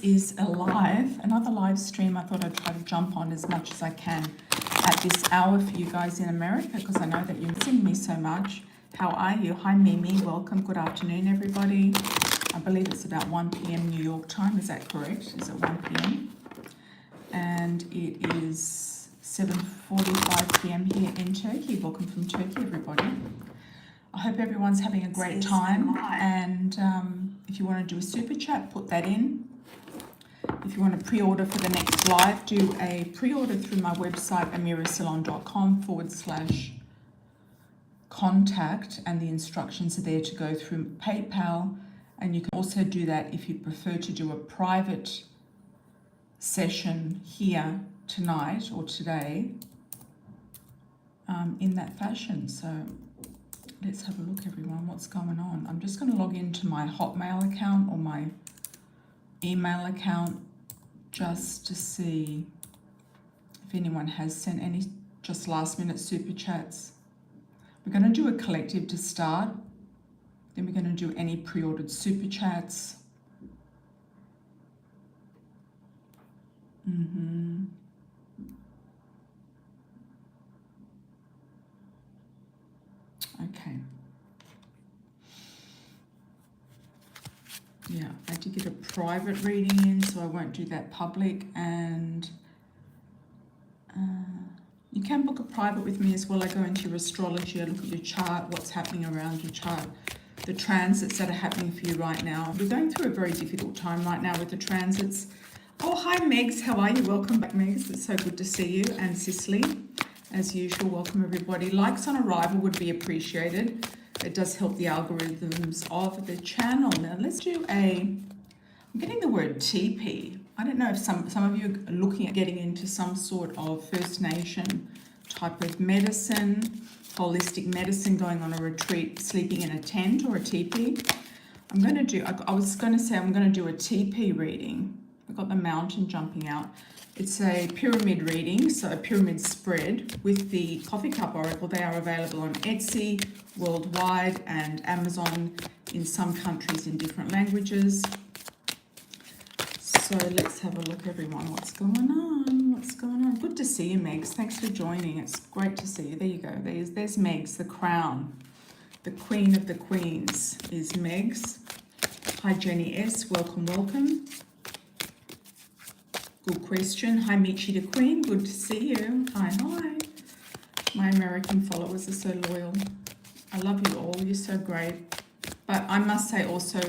is another live stream. I thought I'd try to jump on as much as I can at this hour for you guys in America, because I know that you're missing me so much. How are you? Hi Mimi, welcome. Good afternoon, everybody. I believe it's about 1 p.m. New York time. Is that correct? Is it 1 p.m.? And it is 7:45 p.m. here in Turkey. Welcome from Turkey, everybody. I hope everyone's having a great time. And if you want to do a super chat, put that in. If you want to pre-order for the next live, do a pre-order through my website, amirasalon.com/contact, and the instructions are there to go through PayPal. And you can also do that if you prefer to do a private session here tonight or today in that fashion. So let's have a look, everyone, what's going on. I'm just going to log into my Hotmail account or my email account just to see if anyone has sent any just last minute super chats. We're going to do a collective to start. Then we're going to do any pre-ordered super chats. Okay. Yeah, I did get a private reading in, so I won't do that public. And you can book a private with me as well. I go into your astrology, I look at your chart, what's happening around your chart, the transits that are happening for you right now. We're going through a very difficult time right now with the transits. Oh, hi Megs, how are you? Welcome back, Megs. It's so good to see you. And Cicely, as usual, welcome everybody. Likes on arrival would be appreciated. It does help the algorithms of the channel. Now let's do I'm getting the word TP. I don't know if some of you are looking at getting into some sort of First Nation type of medicine, holistic medicine, going on a retreat, sleeping in a tent or a teepee. I'm going to do, I was going to say I'm going to do a TP reading. I've got the mountain jumping out. It's a pyramid reading, so a pyramid spread with the coffee cup oracle. They are available on Etsy worldwide and Amazon in some countries in different languages. So let's have a look, everyone. What's going on? What's going on? Good to see you, Megs. Thanks for joining. It's great to see you. There you go. There's Megs, the crown. The queen of the queens is Megs. Hi, Jenny S. Welcome, welcome. Good question. Hi, Michi the Queen. Good to see you. Hi, hi. My American followers are so loyal. I love you all. You're so great. But I must say also,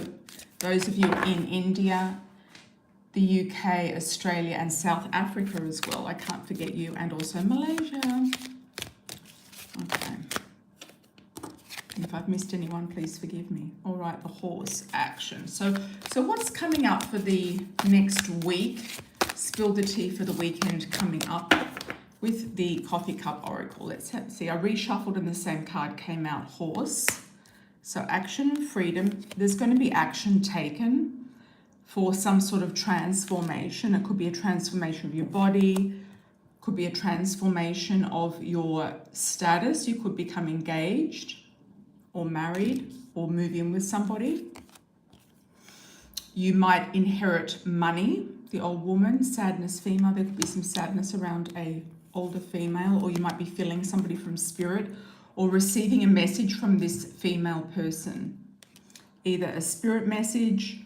those of you in India, the UK, Australia, and South Africa as well. I can't forget you. And also Malaysia. Okay. If I've missed anyone, please forgive me. All right, the horse action. So what's coming up for the next week? Spill the tea for the weekend coming up with the coffee cup oracle. Let's see. I reshuffled and the same card came out, horse. So action and freedom. There's going to be action taken for some sort of transformation. It could be a transformation of your body, could be a transformation of your status. You could become engaged or married or move in with somebody. You might inherit money. The old woman, sadness female. There could be some sadness around a older female, or you might be feeling somebody from spirit or receiving a message from this female person. Either a spirit message,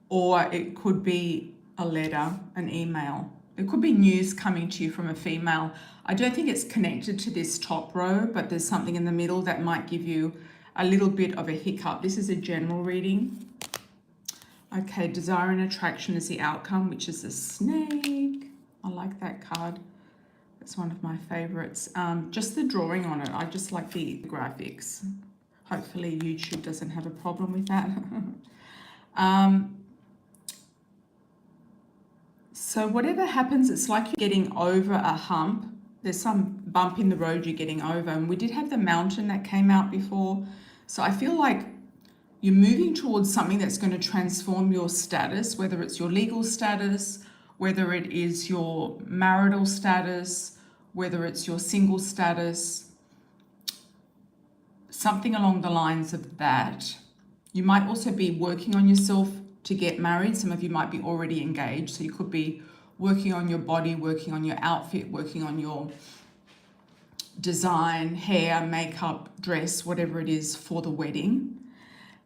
or it could be a letter, an email. It could be news coming to you from a female. I don't think it's connected to this top row, but there's something in the middle that might give you a little bit of a hiccup. This is a general reading. Okay, desire and attraction is the outcome, which is a snake. I like that card. It's one of my favorites. Just the drawing on it. I just like the graphics. Hopefully YouTube doesn't have a problem with that. So whatever happens, it's like you're getting over a hump. There's some bump in the road you're getting over. And we did have the mountain that came out before. So I feel like you're moving towards something that's going to transform your status, whether it's your legal status, whether it is your marital status, whether it's your single status, something along the lines of that. You might also be working on yourself to get married. Some of you might be already engaged, so you could be working on your body, working on your outfit, working on your design, hair, makeup, dress, whatever it is for the wedding.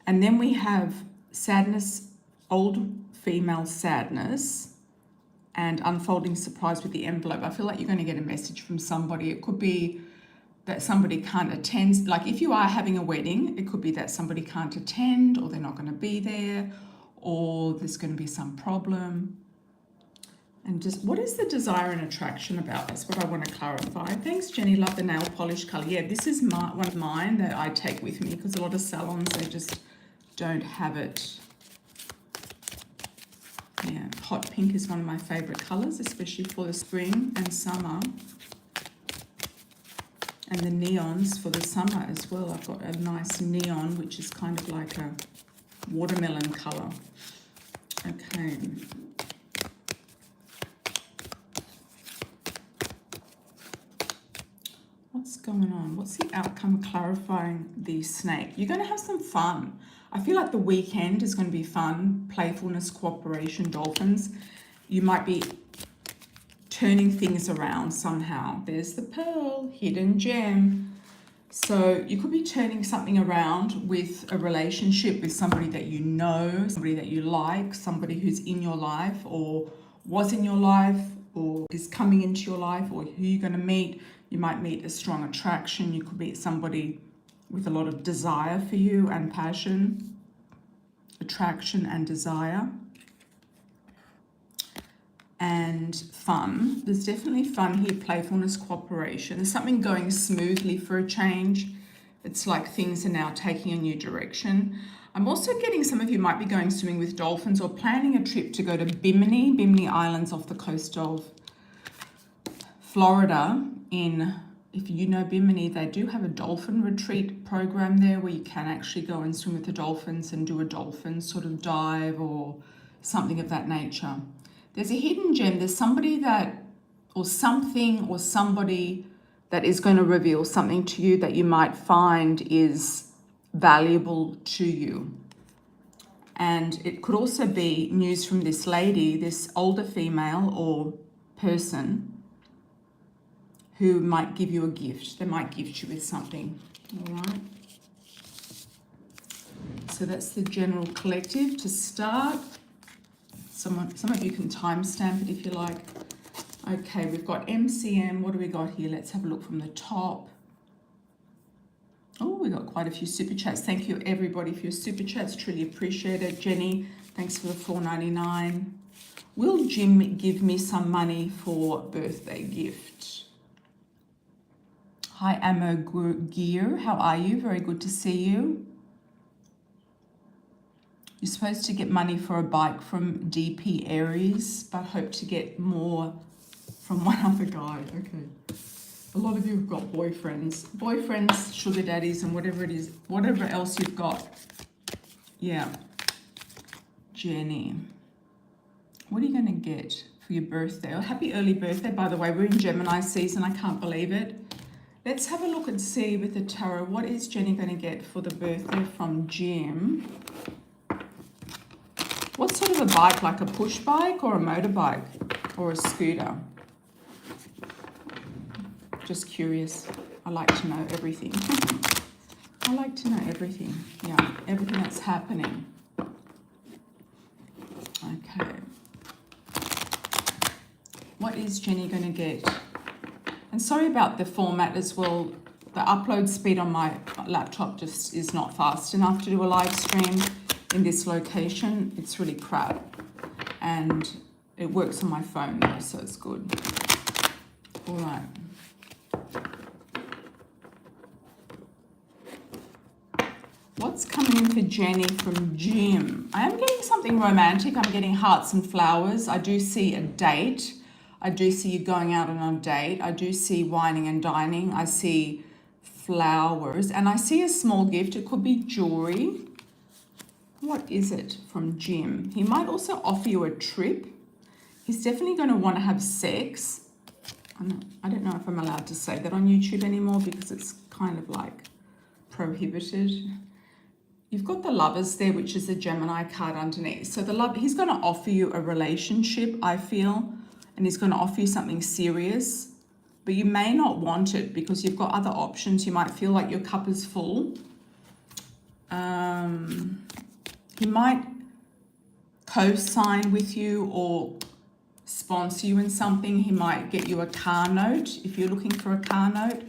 And then we have sadness, old female sadness, and unfolding surprise with the envelope. I feel like you're going to get a message from somebody. It could be that somebody can't attend. Like if you are having a wedding, it could be that somebody can't attend, or they're not going to be there, or there's going to be some problem. And just what is the desire and attraction about? That's what I want to clarify. Thanks, Jenny. Love the nail polish color. Yeah, this is one of mine that I take with me, because a lot of salons, they just don't have it. Yeah, hot pink is one of my favorite colors, especially for the spring and summer. And the neons for the summer as well. I've got a nice neon, which is kind of like a watermelon color. Okay. What's going on? What's the outcome clarifying the snake? You're going to have some fun. I feel like the weekend is going to be fun. Playfulness, cooperation, dolphins. You might be turning things around somehow. There's the pearl, hidden gem. So you could be turning something around with a relationship with somebody that you know, somebody that you like, somebody who's in your life or was in your life or is coming into your life, or who you're going to meet. You might meet a strong attraction. You could meet somebody with a lot of desire for you and passion, attraction and desire. And fun. There's definitely fun here, playfulness, cooperation. There's something going smoothly for a change. It's like things are now taking a new direction. I'm also getting some of you might be going swimming with dolphins or planning a trip to go to Bimini Islands off the coast of Florida. If you know Bimini, they do have a dolphin retreat program there where you can actually go and swim with the dolphins and do a dolphin sort of dive or something of that nature. There's a hidden gem. There's somebody that, or something, or somebody that is going to reveal something to you that you might find is valuable to you. And it could also be news from this lady, this older female or person, who might give you a gift. They might gift you with something. All right. So that's the general collective to start. Some of you can timestamp it if you like. Okay, we've got MCM. What do we got here? Let's have a look from the top. Oh, we got quite a few super chats. Thank you everybody for your super chats. Truly appreciate it. Jenny, thanks for the $4.99. Will Jim give me some money for birthday gift? Hi, Ammo Gear. How are you? Very good to see you. You're supposed to get money for a bike from DP Aries, but hope to get more from one other guy. Okay. A lot of you have got boyfriends, sugar daddies, and whatever it is, whatever else you've got. Yeah. Jenny, what are you going to get for your birthday? Oh, happy early birthday, by the way. We're in Gemini season. I can't believe it. Let's have a look and see with the tarot. What is Jenny going to get for the birthday from Jim? What sort of a bike? Like a push bike or a motorbike or a scooter? Just curious. I like to know everything. I like to know everything. Yeah, everything that's happening. Okay. What is Jenny going to get? And sorry about the format as well. The upload speed on my laptop just is not fast enough to do a live stream in this location. It's really crap. And it works on my phone though, so it's good. All right. What's coming in for Jenny from Jim? I am getting something romantic. I'm getting hearts and flowers. I do see a date. I do see you going out on a date. I do see wining and dining. I see flowers and I see a small gift. It could be jewelry. What is it from Jim? He might also offer you a trip. He's definitely going to want to have sex. I don't know if I'm allowed to say that on YouTube anymore because it's kind of like prohibited. You've got the Lovers there, which is a Gemini card underneath. So he's going to offer you a relationship, I feel, and he's going to offer you something serious, but you may not want it because you've got other options. You might feel like your cup is full. He might co-sign with you or sponsor you in something. He might get you a car note if you're looking for a car note,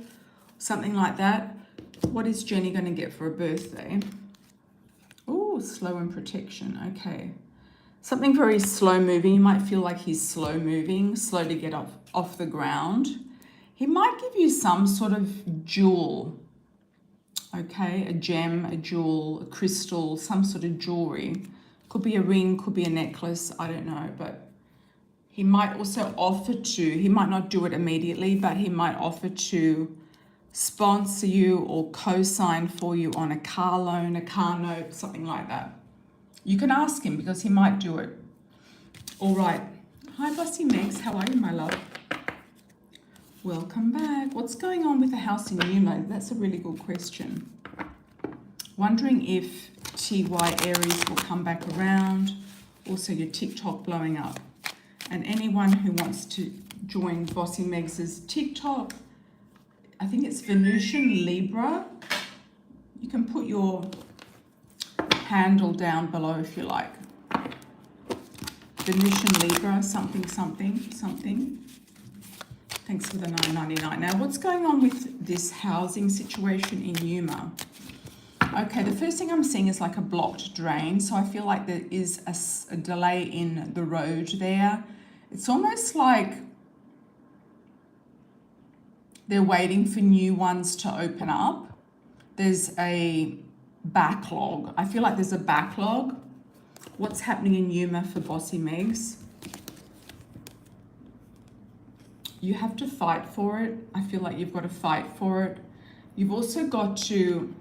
something like that. What is Jenny going to get for a birthday? Oh, slow and protection. Okay. Something very slow moving. You might feel like he's slow moving, slow to get off the ground. He might give you some sort of jewel. Okay, a gem, a jewel, a crystal, some sort of jewelry. Could be a ring, could be a necklace, I don't know. But he might also offer to, he might not do it immediately, but he might offer to sponsor you or co-sign for you on a car loan, a car note, something like that. You can ask him because he might do it. All right. Hi, Bossy Megs. How are you, my love? Welcome back. What's going on with the house in Yuma? That's a really good question. Wondering if TY Aries will come back around. Also, your TikTok blowing up. And anyone who wants to join Bossy Megs' TikTok, I think it's Venusian Libra. You can put your handle down below if you like. Venusian Libra, something, something, something. Thanks for the $9.99. Now, what's going on with this housing situation in Yuma? Okay, the first thing I'm seeing is like a blocked drain. So I feel like there is a delay in the road there. It's almost like they're waiting for new ones to open up. There's a backlog. I feel like there's a backlog. What's happening in Yuma for Bossy Megs? You have to fight for it. I feel like you've got to fight for it. You've also got to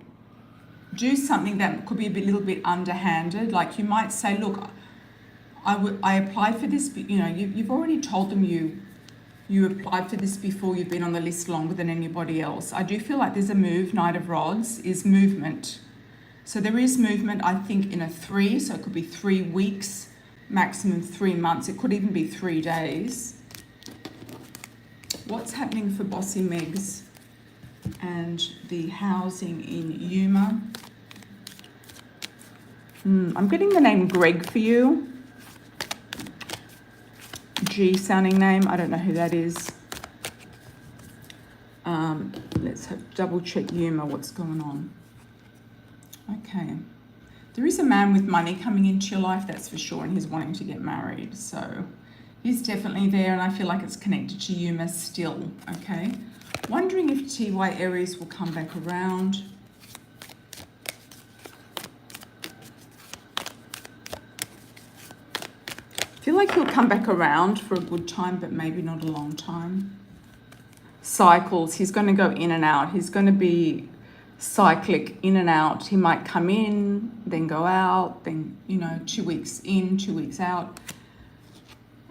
do something that could be little bit underhanded. Like you might say, look, I applied for this, but you've already told them you applied for this before, you've been on the list longer than anybody else. I do feel like there's a move. Knight of Rods is movement. So there is movement, I think, in a 3. So it could be 3 weeks, maximum 3 months. It could even be 3 days. What's happening for Bossy Megs and the housing in Yuma? I'm getting the name Greg for you. G sounding name. I don't know who that is. Let's double check Yuma, what's going on. Okay. There is a man with money coming into your life, that's for sure, and he's wanting to get married. So he's definitely there, and I feel like it's connected to Yuma still, okay? Wondering if TY Aries will come back around. I feel like he'll come back around for a good time, but maybe not a long time. Cycles, he's going to go in and out. He's going to be cyclic, in and out. He might come in, then go out, then, 2 weeks in, 2 weeks out.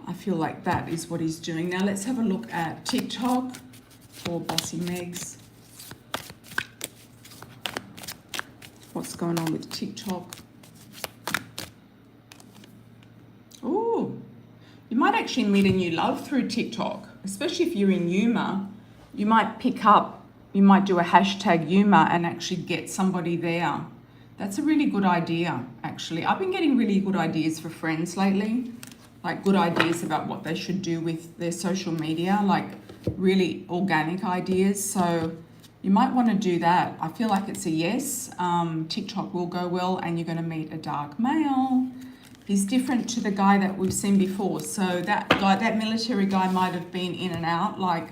I feel like that is what he's doing. Now let's have a look at TikTok for Bossy Megs. What's going on with TikTok? Oh, you might actually meet a new love through TikTok, especially if you're in Yuma. You might you might do a hashtag Yuma and actually get somebody there. That's a really good idea, actually. I've been getting really good ideas for friends lately, like good ideas about what they should do with their social media, like really organic ideas. So you might want to do that. I feel like it's a yes. TikTok will go well, and you're going to meet a dark male. He's different to the guy that we've seen before. So that guy, that military guy, might have been in and out, like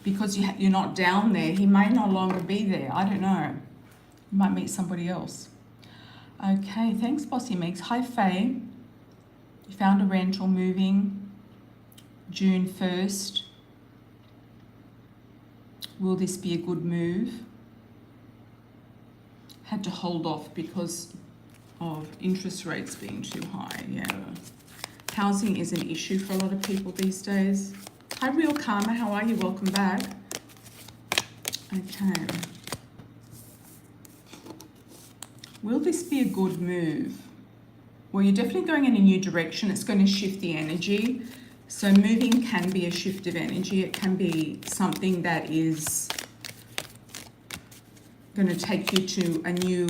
because you're not down there. He may no longer be there. I don't know. You might meet somebody else. Okay, thanks, Bossy Megs. Hi, Faye. You found a rental moving June 1st. Will this be a good move? Had to hold off because of interest rates being too high. Yeah. Housing is an issue for a lot of people these days. Hi, Real Karma. How are you? Welcome back. Okay. Will this be a good move? Well, you're definitely going in a new direction. It's going to shift the energy. So moving can be a shift of energy. It can be something that is going to take you to a new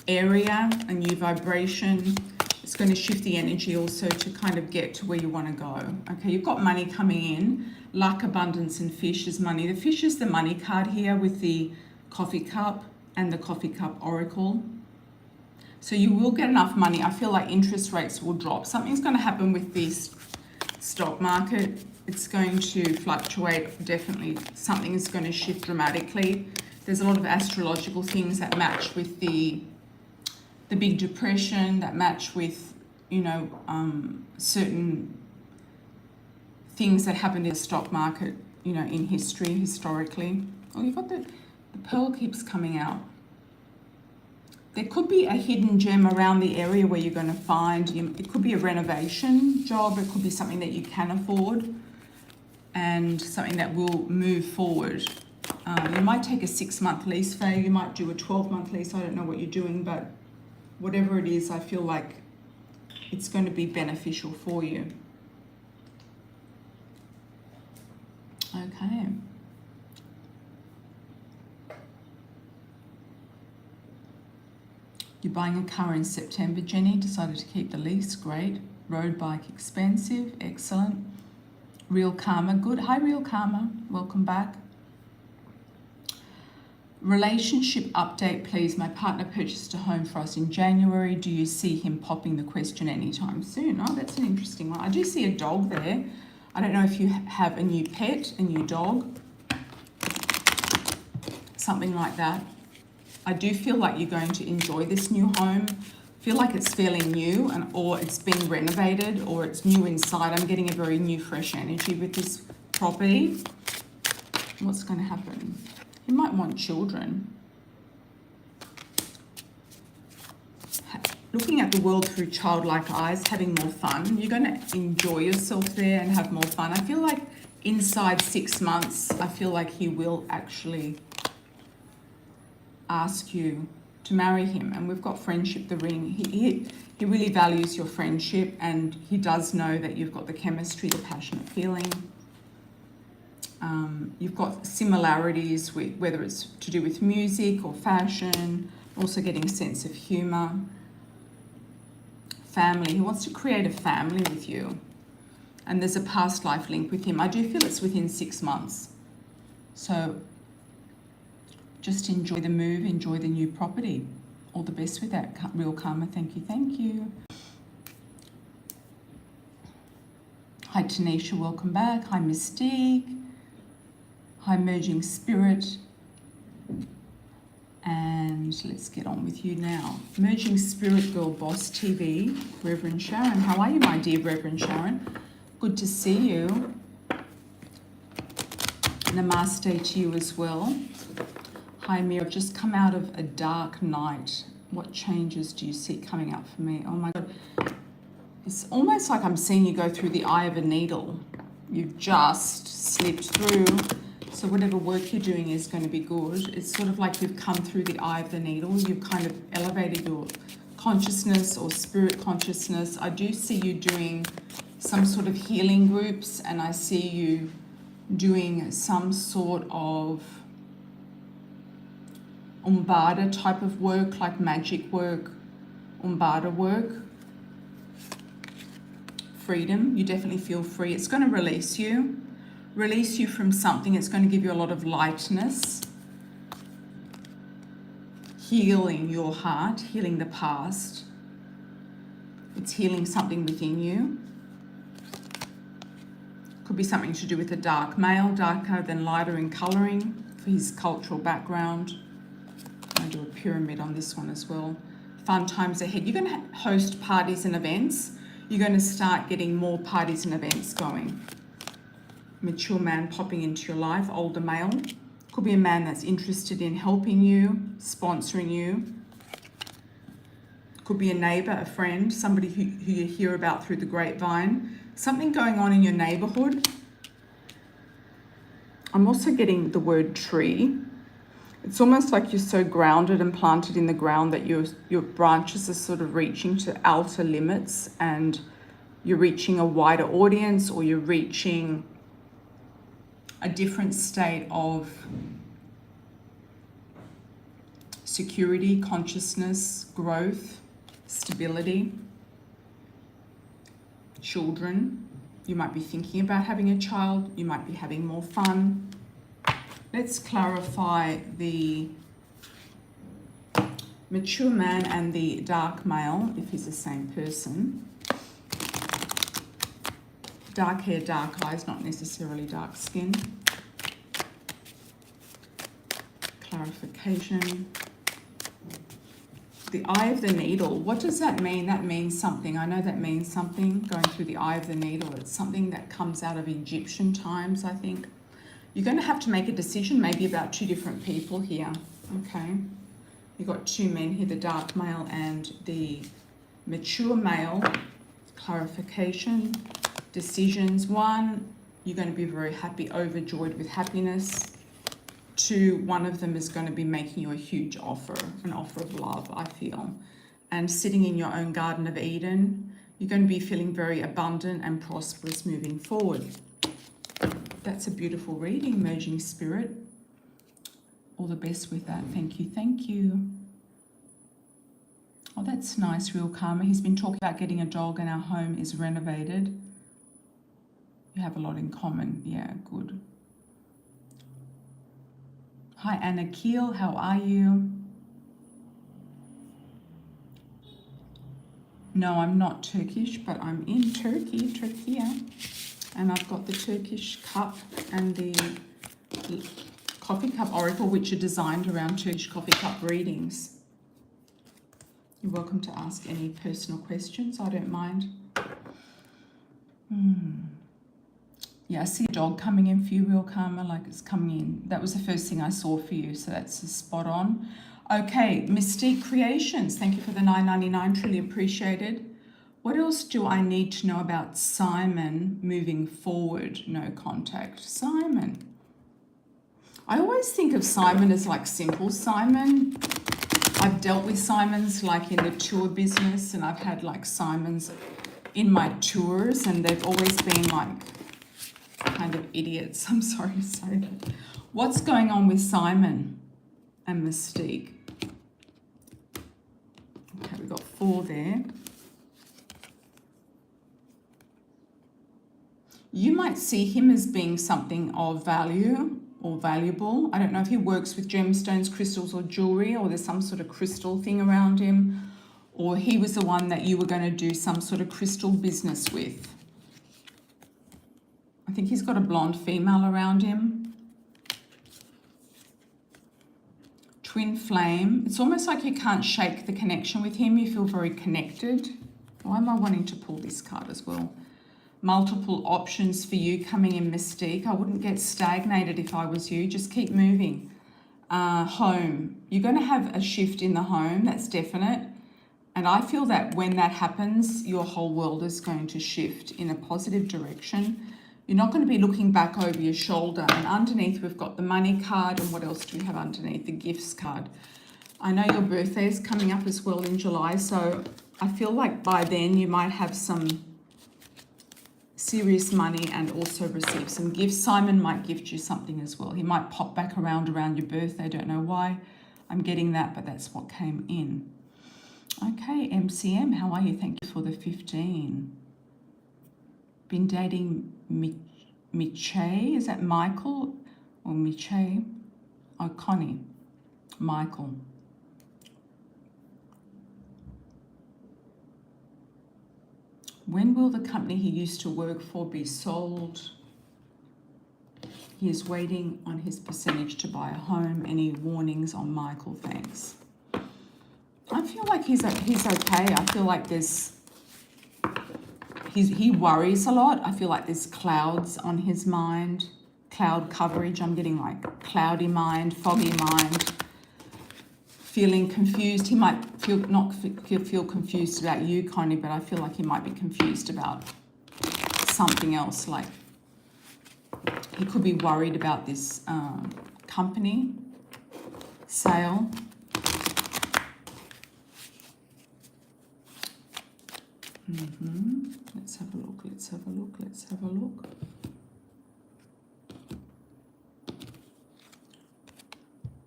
area, a new vibration. It's going to shift the energy also to kind of get to where you want to go. Okay, you've got money coming in. Luck, abundance, and fish is money. The fish is the money card here with the coffee cup and the coffee cup oracle. So you will get enough money. I feel like interest rates will drop. Something's going to happen with this stock market. It's going to fluctuate, definitely. Something is going to shift dramatically. There's a lot of astrological things that match with the Big Depression, that match with, you know, certain things that happened in the stock market, you know, in history, historically. Oh, you've got the pearl keeps coming out. There could be a hidden gem around the area where you're going to find, it could be a renovation job, it could be something that you can afford and something that will move forward. You might take a 6-month lease, Faye, you might do a 12-month lease, I don't know what you're doing, but whatever it is, I feel like it's going to be beneficial for you. Okay. You're buying a car in September, Jenny. Decided to keep the lease. Great. Road bike expensive. Excellent. Real Karma. Good. Hi, Real Karma. Welcome back. Relationship update, please. My partner purchased a home for us in January. Do you see him popping the question anytime soon? Oh, that's an interesting one. I do see a dog there. I don't know if you have a new pet, a new dog, something like that. I do feel like you're going to enjoy this new home. I feel like it's fairly new, or it's been renovated, or it's new inside. I'm getting a very new, fresh energy with this property. What's going to happen? You might want children. Looking at the world through childlike eyes, having more fun. You're going to enjoy yourself there and have more fun. I feel like inside 6 months, I feel like he will actually ask you to marry him. And we've got friendship, the ring. He really values your friendship, and he does know that you've got the chemistry, the passionate feeling. You've got similarities with whether it's to do with music or fashion, also getting a sense of humor. Family. He wants to create a family with you. And there's a past life link with him. I do feel it's within 6 months. So just enjoy the move, enjoy the new property. All the best with that, Real Karma. Thank you, thank you. Hi, Tanisha, welcome back. Hi, Mystique. Hi, Merging Spirit. And let's get on with you now. Merging Spirit Girl Boss TV, Reverend Sharon. How are you, my dear Reverend Sharon? Good to see you. Namaste to you as well. Hi, Amira. I've just come out of a dark night. What changes do you see coming up for me? Oh my God. It's almost like I'm seeing you go through the eye of a needle. You've just slipped through. So whatever work you're doing is going to be good. It's sort of like you've come through the eye of the needle. You've kind of elevated your consciousness or spirit consciousness. I do see you doing some sort of healing groups, and I see you doing some sort of Umbada type of work, like magic work, Umbada work. Freedom. You definitely feel free. It's going to release you from something. It's going to give you a lot of lightness, healing your heart, healing the past. It's healing something within you. Could be something to do with a dark male, darker than lighter in colouring for his cultural background. I'm going to do a pyramid on this one as well. Fun times ahead. You're going to host parties and events. You're going to start getting more parties and events going. Mature man popping into your life, older male. Could be a man that's interested in helping you, sponsoring you. Could be a neighbour, a friend, somebody who you hear about through the grapevine. Something going on in your neighbourhood. I'm also getting the word tree. It's almost like you're so grounded and planted in the ground that your branches are sort of reaching to outer limits, and you're reaching a wider audience, or you're reaching a different state of security, consciousness, growth, stability. Children, you might be thinking about having a child, you might be having more fun. Let's clarify the mature man and the dark male, if he's the same person. Dark hair, dark eyes, not necessarily dark skin. Clarification. The eye of the needle, what does that mean? That means something. I know that means something, going through the eye of the needle. It's something that comes out of Egyptian times, I think. You're going to have to make a decision maybe about two different people here, okay? You've got two men here, the dark male and the mature male. Clarification, decisions. One, you're going to be very happy, overjoyed with happiness. Two, one of them is going to be making you a huge offer, an offer of love, I feel. And sitting in your own Garden of Eden, you're going to be feeling very abundant and prosperous moving forward. That's a beautiful reading, Merging Spirit. All the best with that. Thank you, thank you. Oh, that's nice, Real Karma. He's been talking about getting a dog and our home is renovated. You have a lot in common. Yeah, good. Hi, Anna Keel. How are you? No, I'm not Turkish, but I'm in Turkey, Turkey. And I've got the Turkish cup and the coffee cup oracle, which are designed around Turkish coffee cup readings. You're welcome to ask any personal questions. I don't mind. Yeah, I see a dog coming in for you, Real Karma, like it's coming in. That was the first thing I saw for you, so that's spot on. Okay, Mystique Creations, thank you for the $9.99, truly appreciated. What else do I need to know about Simon moving forward? No contact. Simon. I always think of Simon as like simple Simon. I've dealt with Simons like in the tour business, and I've had like Simons in my tours, and they've always been like kind of idiots. I'm sorry to say that. What's going on with Simon and Mystique? Okay, we've got 4 there. You might see him as being something of value or valuable. I don't know if he works with gemstones, crystals, or jewelry, or there's some sort of crystal thing around him, or he was the one that you were going to do some sort of crystal business with. I think he's got a blonde female around him. Twin flame. It's almost like you can't shake the connection with him. You feel very connected. Why am I wanting to pull this card as well? Multiple options for you coming in, Mystique. I wouldn't get stagnated if I was you. Just keep moving. Home. You're going to have a shift in the home. That's definite. And I feel that when that happens, your whole world is going to shift in a positive direction. You're not going to be looking back over your shoulder. And underneath, we've got the money card. And what else do we have underneath? The gifts card. I know your birthday is coming up as well in July. So I feel like by then you might have some serious money and also receive some gifts. Simon might gift you something as well. He might pop back around your birthday. I don't know why I'm getting that, but that's what came in. Okay, MCM, how are you? Thank you for the 15. Been dating Miche, is that Michael or Miche? Oh, Connie, Michael. When will the company he used to work for be sold? He is waiting on his percentage to buy a home. Any warnings on Michael? Thanks. I feel like he's okay. I feel like he worries a lot. I feel like there's clouds on his mind, cloud coverage. I'm getting like cloudy mind, foggy mind, feeling confused. He might feel confused about you, Connie, but I feel like he might be confused about something else. Like he could be worried about this company. sale. Let's have a look, let's have a look, let's have a look.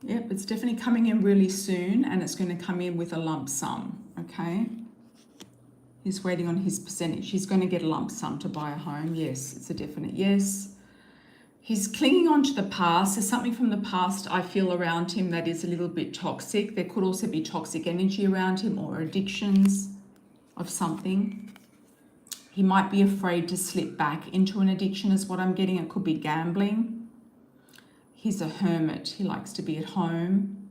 Yep, it's definitely coming in really soon, and it's going to come in with a lump sum, okay? He's waiting on his percentage. He's going to get a lump sum to buy a home. Yes, it's a definite yes. He's clinging on to the past. There's something from the past I feel around him that is a little bit toxic. There could also be toxic energy around him or addictions of something. He might be afraid to slip back into an addiction is what I'm getting. It could be gambling. He's a hermit. He likes to be at home.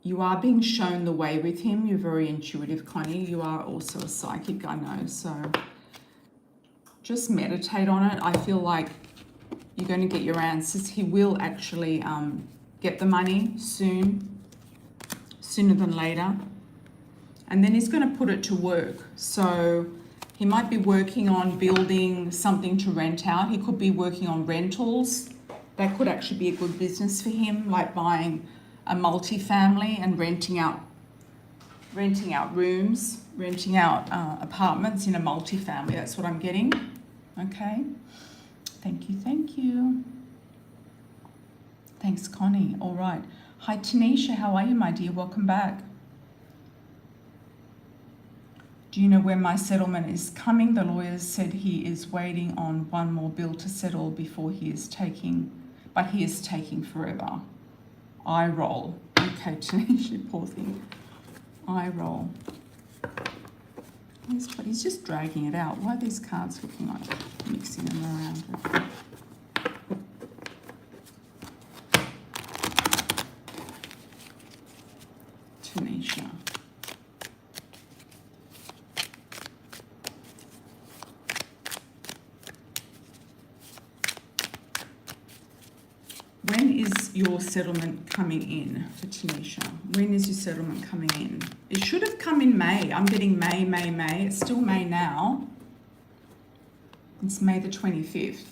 You are being shown the way with him. You're very intuitive, Connie. You are also a psychic, I know. So just meditate on it. I feel like you're going to get your answers. He will actually get the money soon, sooner than later. And then he's going to put it to work. So he might be working on building something to rent out. He could be working on rentals. That could actually be a good business for him, like buying a multi-family and renting out rooms, renting out apartments in a multi-family. That's what I'm getting. Okay. Thank you, thank you. Thanks, Connie. All right. Hi, Tanisha. How are you, my dear? Welcome back. Do you know when my settlement is coming? The lawyers said he is waiting on one more bill to settle before he is taking forever. Eye roll. Okay, Tanisha, poor thing. Eye roll. He's just dragging it out. Why are these cards looking like mixing them around? Tanisha. When is your settlement coming in for Tanisha? When is your settlement coming in? It should have come in May. I'm getting May. It's still May now. It's May the 25th.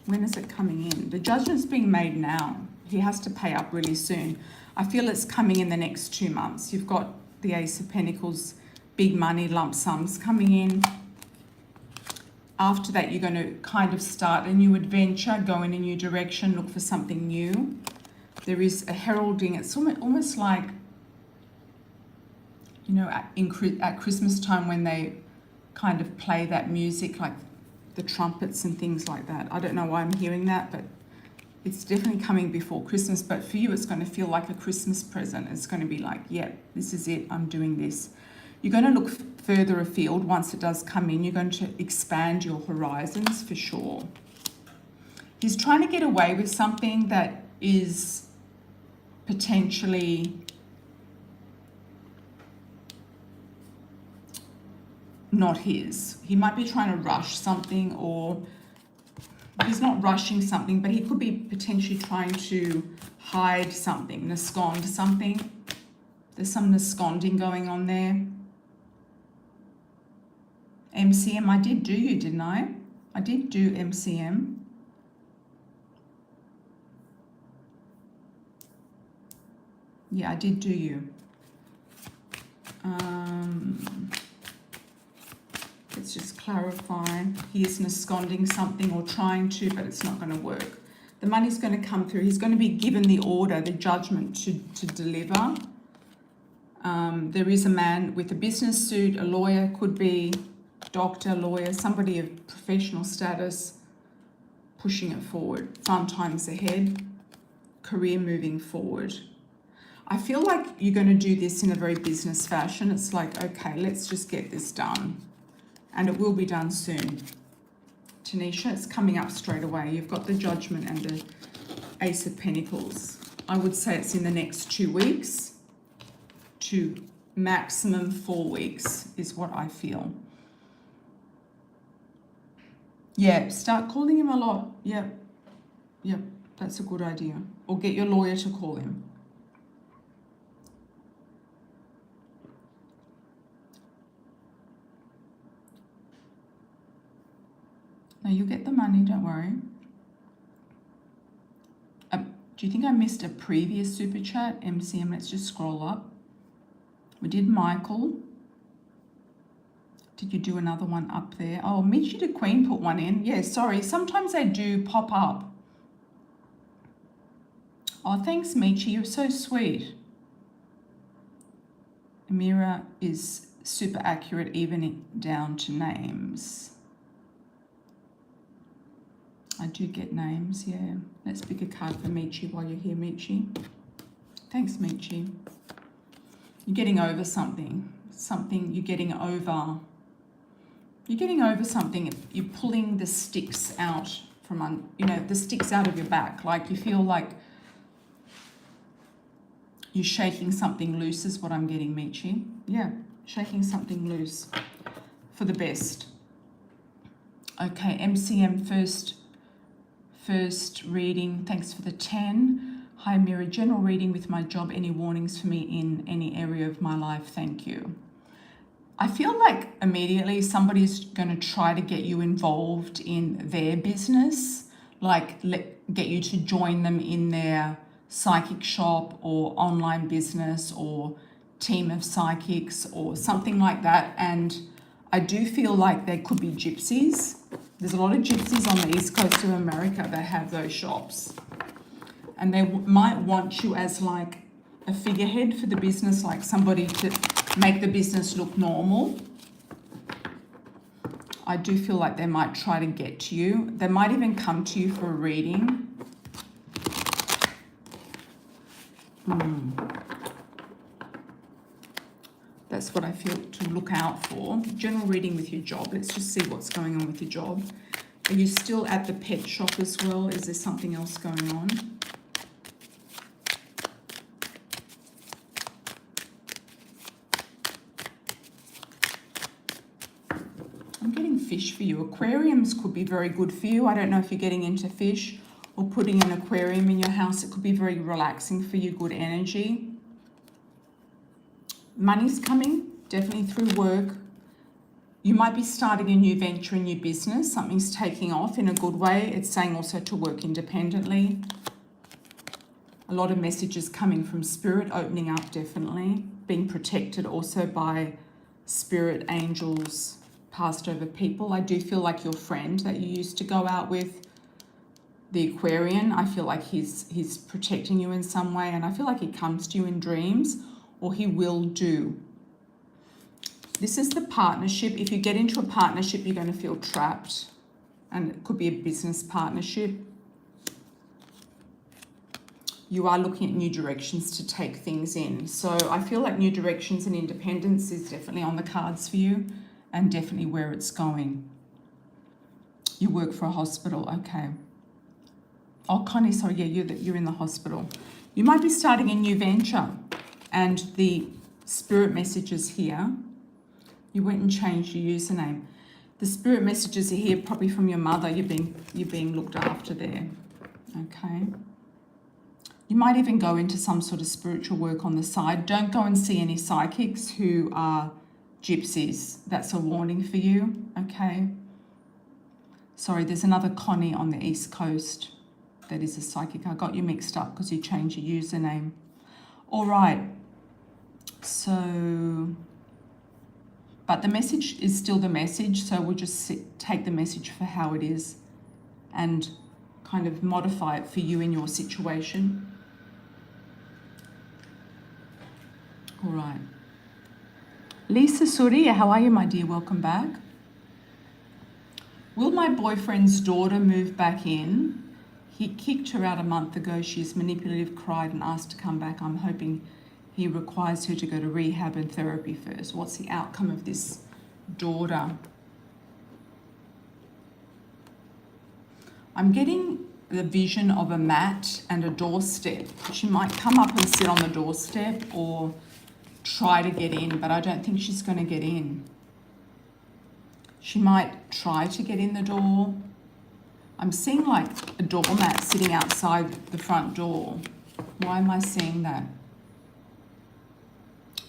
When is it coming in? The judgment's being made now. He has to pay up really soon. I feel it's coming in the next 2 months. You've got the Ace of Pentacles, big money, lump sums coming in. After that, you're going to kind of start a new adventure, go in a new direction, look for something new. There is a heralding. It's almost like, you know, at Christmas time when they kind of play that music, like the trumpets and things like that. I don't know why I'm hearing that, but it's definitely coming before Christmas. But for you, it's going to feel like a Christmas present. It's going to be like, yeah, this is it. I'm doing this. You're going to look further afield once it does come in. You're going to expand your horizons for sure. He's trying to get away with something that is potentially not his. He might be trying to rush something, or he's not rushing something, but he could be potentially trying to hide something, nascond something. There's some nasconding going on there. MCM, I did do you, didn't I? I did do MCM. Yeah, I did do you. Let's just clarify. He is nasconding something or trying to, but it's not going to work. The money's going to come through. He's going to be given the order, the judgment to deliver. There is a man with a business suit, a lawyer, could be doctor, lawyer, somebody of professional status, pushing it forward. Fun times ahead, career moving forward. I feel like you're going to do this in a very business fashion. It's like, okay, let's just get this done. And it will be done soon. Tanisha, it's coming up straight away. You've got the Judgment and the Ace of Pentacles. I would say it's in the next 2 weeks to maximum 4 weeks is what I feel. Yeah, start calling him a lot. Yep, that's a good idea. Or get your lawyer to call him. No, you'll get the money, don't worry. Do you think I missed a previous super chat? MCM, let's just scroll up. We did Michael. Did you do another one up there? Oh, Michi the Queen put one in. Yeah, sorry. Sometimes they do pop up. Oh, thanks, Michi. You're so sweet. Amira is super accurate, even down to names. I do get names, yeah. Let's pick a card for Michi while you're here, Michi. Thanks, Michi. You're getting over something. You're getting over something. You're pulling the sticks out from, the sticks out of your back. Like you feel like you're shaking something loose is what I'm getting, Michi. Yeah, shaking something loose for the best. Okay, MCM first reading. Thanks for the 10. Hi, Amira. General reading with my job. Any warnings for me in any area of my life? Thank you. I feel like immediately somebody's going to try to get you involved in their business, like get you to join them in their psychic shop or online business or team of psychics or something like that. And I do feel like there could be gypsies. There's a lot of gypsies on the east coast of America that have those shops. And they might want you as like a figurehead for the business, like somebody to make the business look normal. I do feel like they might try to get to you. They might even come to you for a reading. That's what I feel to look out for. General reading with your job. Let's just see what's going on with your job. Are you still at the pet shop as well? Is there something else going on? I'm getting fish for you. Aquariums could be very good for you. I don't know if you're getting into fish or putting an aquarium in your house. It could be very relaxing for you, good energy. Money's coming, definitely through work. You might be starting a new venture, a new business. Something's taking off in a good way. It's saying also to work independently. A lot of messages coming from spirit, opening up definitely. Being protected also by spirit, angels, passed over people. I do feel like your friend that you used to go out with, the Aquarian, I feel like he's protecting you in some way, and I feel like he comes to you in dreams, or he will do. This is the partnership. If you get into a partnership, you're going to feel trapped, and it could be a business partnership. You are looking at new directions to take things in. So I feel like new directions and independence is definitely on the cards for you, and definitely where it's going. You work for a hospital, okay. Oh, Connie, sorry, yeah, you're in the hospital. You might be starting a new venture, and the spirit messages here, you went and changed your username. The spirit messages are here probably from your mother. You're being looked after there, okay. You might even go into some sort of spiritual work on the side. Don't go and see any psychics who are gypsies. That's a warning for you, okay. Sorry, there's another Connie on the East Coast that is a psychic. I got you mixed up because you changed your username. All right. So, but the message is still the message. So we'll just take the message for how it is and kind of modify it for you in your situation. All right. Lisa Surya, how are you, my dear? Welcome back. Will my boyfriend's daughter move back in? He kicked her out a month ago. She's manipulative, cried and asked to come back. I'm hoping he requires her to go to rehab and therapy first. What's the outcome of this daughter? I'm getting the vision of a mat and a doorstep. She might come up and sit on the doorstep or try to get in, but I don't think she's going to get in. She might try to get in the door. I'm seeing like a doormat sitting outside the front door. Why am I seeing that?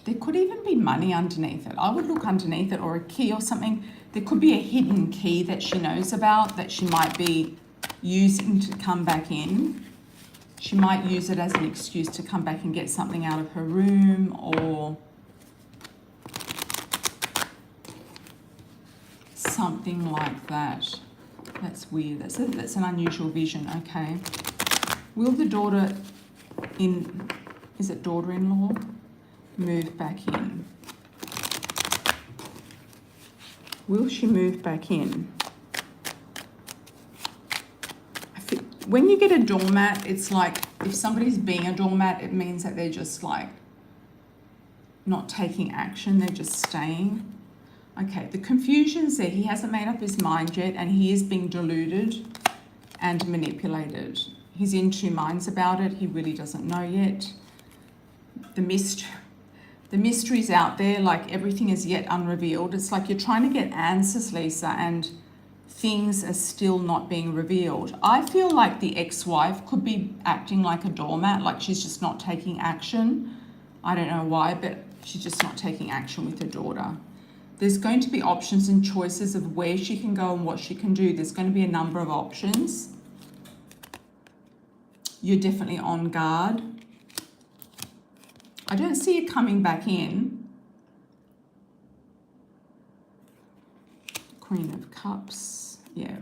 There could even be money underneath it. I would look underneath it, or a key or something. There could be a hidden key that she knows about that she might be using to come back in. She might use it as an excuse to come back and get something out of her room, or something like that. That's weird. That's an unusual vision. Okay. Will the daughter is it daughter-in-law, move back in? Will she move back in? When you get a doormat, it's like if somebody's being a doormat, it means that they're just like not taking action, they're just staying. Okay, the confusion's there. He hasn't made up his mind yet, and he is being deluded and manipulated. He's in two minds about it. He really doesn't know yet. The mystery's out there, like everything is yet unrevealed. It's like you're trying to get answers, Lisa, and things are still not being revealed. I feel like the ex-wife could be acting like a doormat, like she's just not taking action. I don't know why, but she's just not taking action with her daughter. There's going to be options and choices of where she can go and what she can do. There's going to be a number of options. You're definitely on guard. I don't see it coming back in. Queen of Cups. Yeah,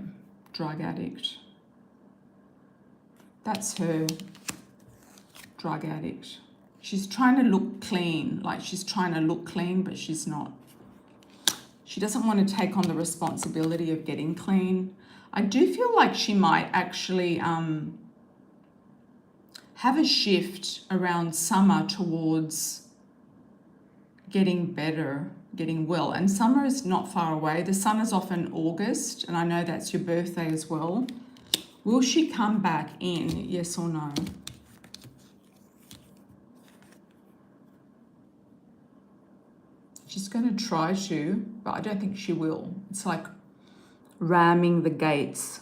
drug addict. That's her, drug addict. She's trying to look clean, like she's trying to look clean, but she's not. She doesn't want to take on the responsibility of getting clean. I do feel like she might actually have a shift around summer towards getting better, getting well. And summer is not far away. The sun is off in August, and I know that's your birthday as well. Will she come back in, yes or no? She's going to try to, but I don't think she will. It's like ramming the gates.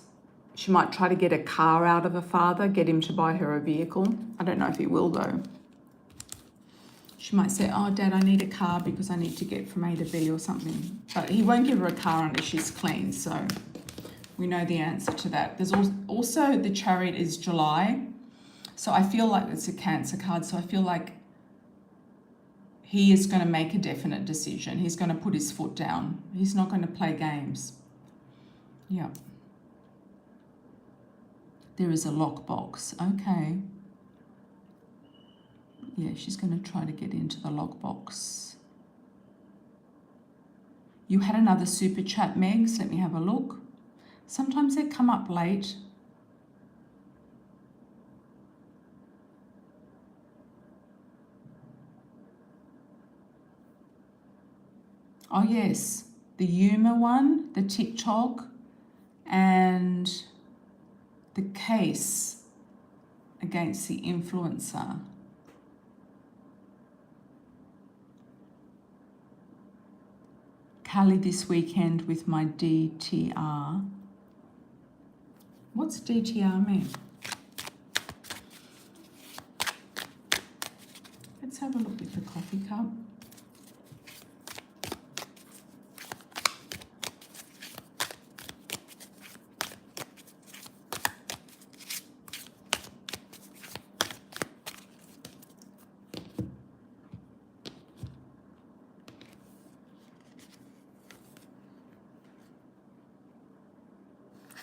She might try to get a car out of her father, get him to buy her a vehicle. I don't know if he will though. She might say, oh, Dad, I need a car because I need to get from A to B or something. But he won't give her a car unless she's clean. So we know the answer to that. There's also the Chariot is July. So I feel like it's a Cancer card. So I feel like he is going to make a definite decision. He's going to put his foot down. He's not going to play games. Yeah. There is a lockbox. Okay. Yeah, she's going to try to get into the lockbox. You had another super chat, Megs. Let me have a look. Sometimes they come up late. Oh, yes. The Yuma one, the TikTok, and the case against the influencer. Cali this weekend with my DTR. What's DTR mean? Let's have a look at the coffee cup.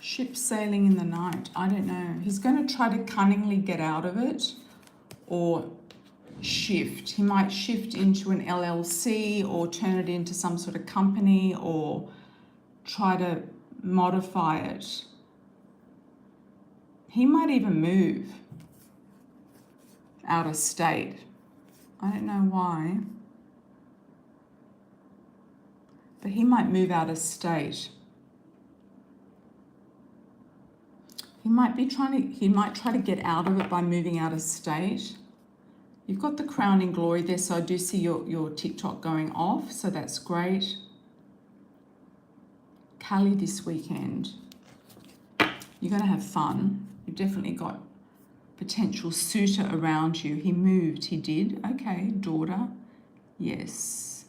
Ship sailing in the night. I don't know. He's going to try to cunningly get out of it or shift. He might shift into an LLC or turn it into some sort of company or try to modify it. He might even move out of state. I don't know why. But he might move out of state. He might try to get out of it by moving out of state. You've got the crown in glory there, so I do see your TikTok going off, so that's great. Cali this weekend. You're going to have fun. You've definitely got potential suitor around you. He moved, he did. Okay, daughter. Yes.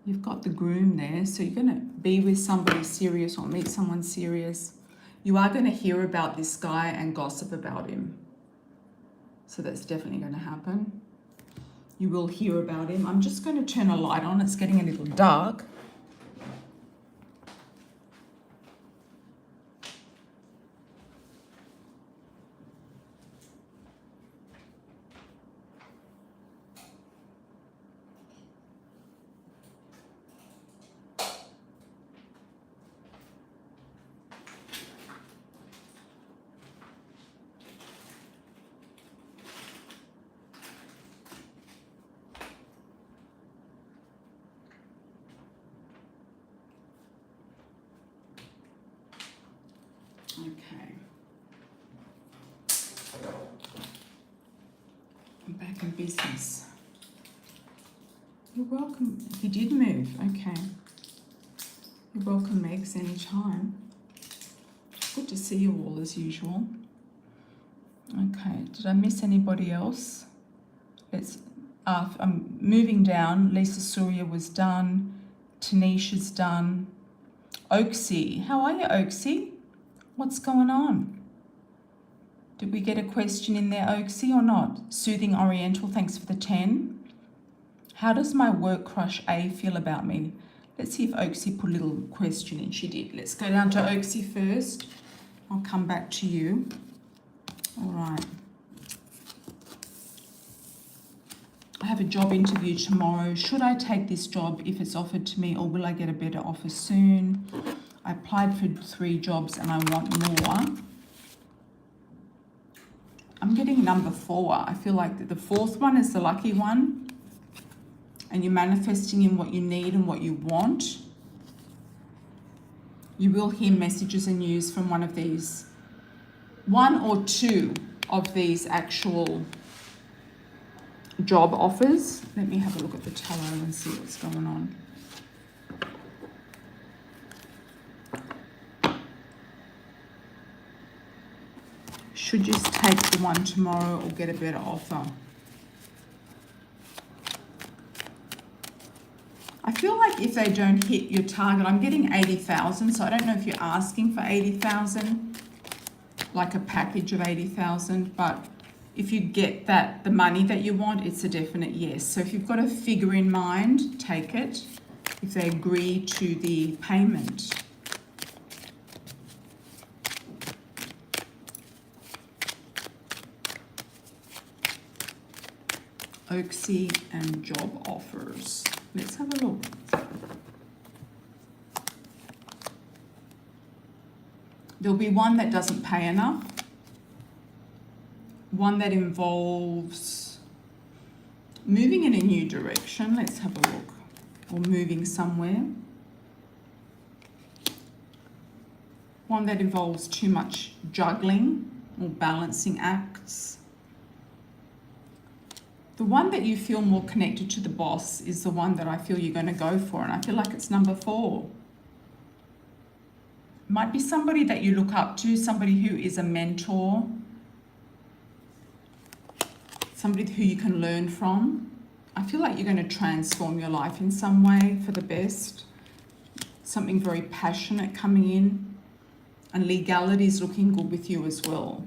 You've got the groom there, so you're going to be with somebody serious or meet someone serious. You are going to hear about this guy and gossip about him. So that's definitely going to happen. You will hear about him. I'm just going to turn a light on. It's getting a little dark. Okay. I'm back in business. You're welcome. He did move. Okay. You're welcome, Megs, anytime. Good to see you all as usual. Okay. Did I miss anybody else? I'm moving down. Lisa Surya was done. Tanisha's done. Oaksy. How are you, Oaksy? What's going on? Did we get a question in there, Oaksy, or not? Soothing Oriental, thanks for the 10. How does my work crush A feel about me? Let's see if Oaksy put a little question in. She did. Let's go down to Oaksy first. I'll come back to you. All right. I have a job interview tomorrow. Should I take this job if it's offered to me, or will I get a better offer soon? I applied for 3 jobs and I want more. I'm getting number 4. I feel like the 4th one is the lucky one. And you're manifesting in what you need and what you want. You will hear messages and news from one of these. 1 or 2 of these actual job offers. Let me have a look at the tarot and see what's going on. Should just take the one tomorrow or get a better offer. I feel like if they don't hit your target, I'm getting 80,000. So I don't know if you're asking for 80,000, like a package of 80,000, but if you get the money that you want, it's a definite yes. So if you've got a figure in mind, take it. If they agree to the payment. Oaksy and job offers. Let's have a look. There'll be one that doesn't pay enough. One that involves moving in a new direction. Let's have a look. Or moving somewhere. One that involves too much juggling or balancing acts. The one that you feel more connected to the boss is the one that I feel you're going to go for, and I feel like it's number 4. Might be somebody that you look up to, somebody who is a mentor, somebody who you can learn from. I feel like you're going to transform your life in some way for the best. Something very passionate coming in, and legality is looking good with you as well.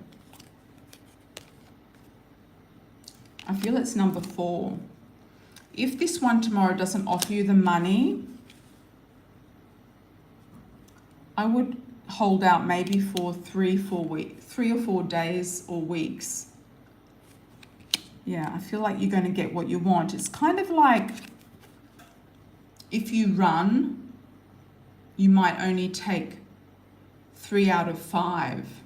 I feel it's number 4. If this one tomorrow doesn't offer you the money, I would hold out maybe for 3 or 4 days or weeks. Yeah, I feel like you're going to get what you want. It's kind of like if you run, you might only take 3 out of 5.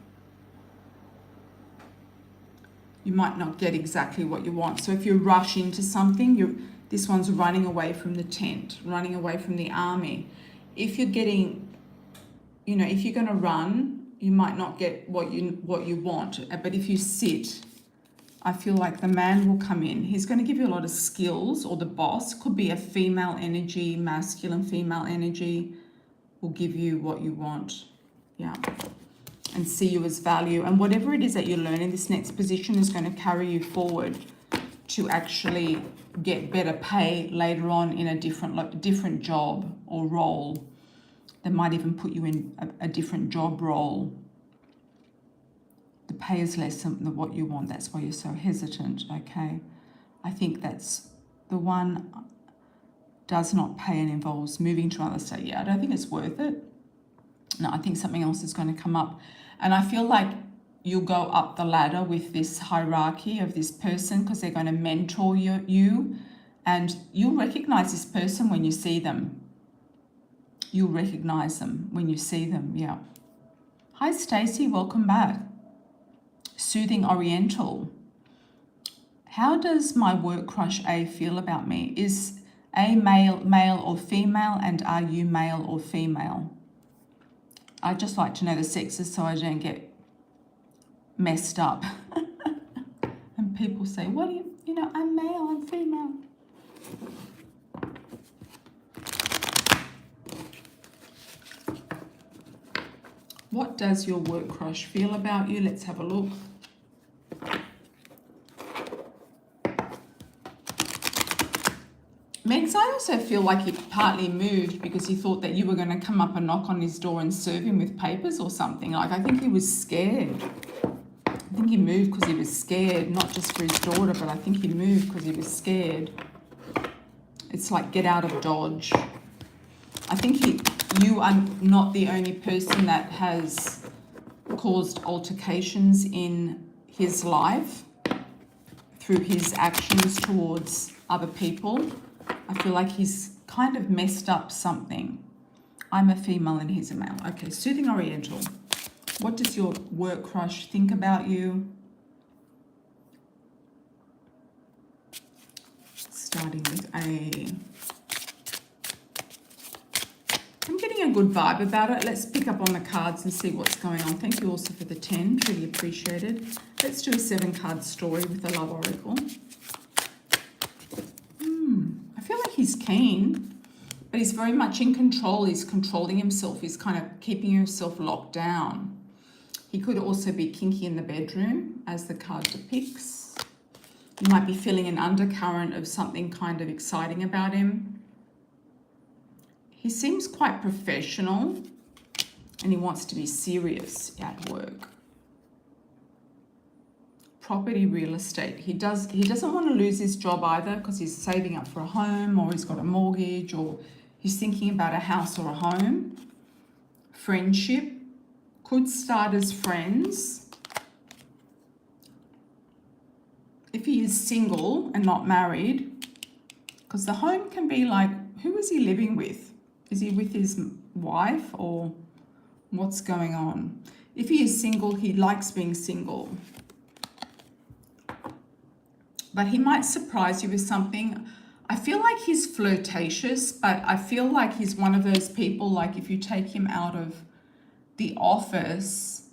You might not get exactly what you want. So if you rush into something, this one's running away from the tent, running away from the army. If you're getting, if you're going to run, you might not get what you want. But if you sit, I feel like the man will come in. He's going to give you a lot of skills, or the boss. Could be a female energy, masculine, female energy, will give you what you want. Yeah. And see you as value. And whatever it is that you learn in this next position is going to carry you forward to actually get better pay later on in a different job or role. They might even put you in a different job role. The pay is less than what you want. That's why you're so hesitant, okay? I think that's the one does not pay and involves moving to another state. Yeah, I don't think it's worth it. No, I think something else is going to come up. And I feel like you'll go up the ladder with this hierarchy of this person because they're going to mentor you and you'll recognize this person when you see them. You'll recognize them when you see them, yeah. Hi, Stacey, welcome back. Soothing Oriental. How does my work crush A feel about me? Is A male or female, and are you male or female? I'd just like to know the sexes so I don't get messed up. And people say, well, you know, I'm male, I'm female. What does your work crush feel about you? Let's have a look. Megs, I also feel like he partly moved because he thought that you were going to come up and knock on his door and serve him with papers or something. Like, I think he was scared. I think he moved because he was scared, not just for his daughter, but I think he moved because he was scared. It's like, get out of Dodge. I think you are not the only person that has caused altercations in his life through his actions towards other people. I feel like he's kind of messed up something. I'm a female and he's a male. Okay, Soothing Oriental. What does your work crush think about you? Starting with A. I'm getting a good vibe about it. Let's pick up on the cards and see what's going on. Thank you also for the 10. Really appreciated. Let's do a 7-card story with the Love Oracle. I feel like he's keen, but he's very much in control. He's controlling himself. He's kind of keeping himself locked down. He could also be kinky in the bedroom, as the card depicts. You might be feeling an undercurrent of something kind of exciting about him. He seems quite professional and he wants to be serious at work. Property, real estate. He doesn't want to lose his job either because he's saving up for a home, or he's got a mortgage, or he's thinking about a house or a home. Friendship. Could start as friends. If he is single and not married, because the home can be like, who is he living with? Is he with his wife or what's going on? If he is single, he likes being single. But he might surprise you with something. I feel like he's flirtatious, but I feel like he's one of those people, like if you take him out of the office,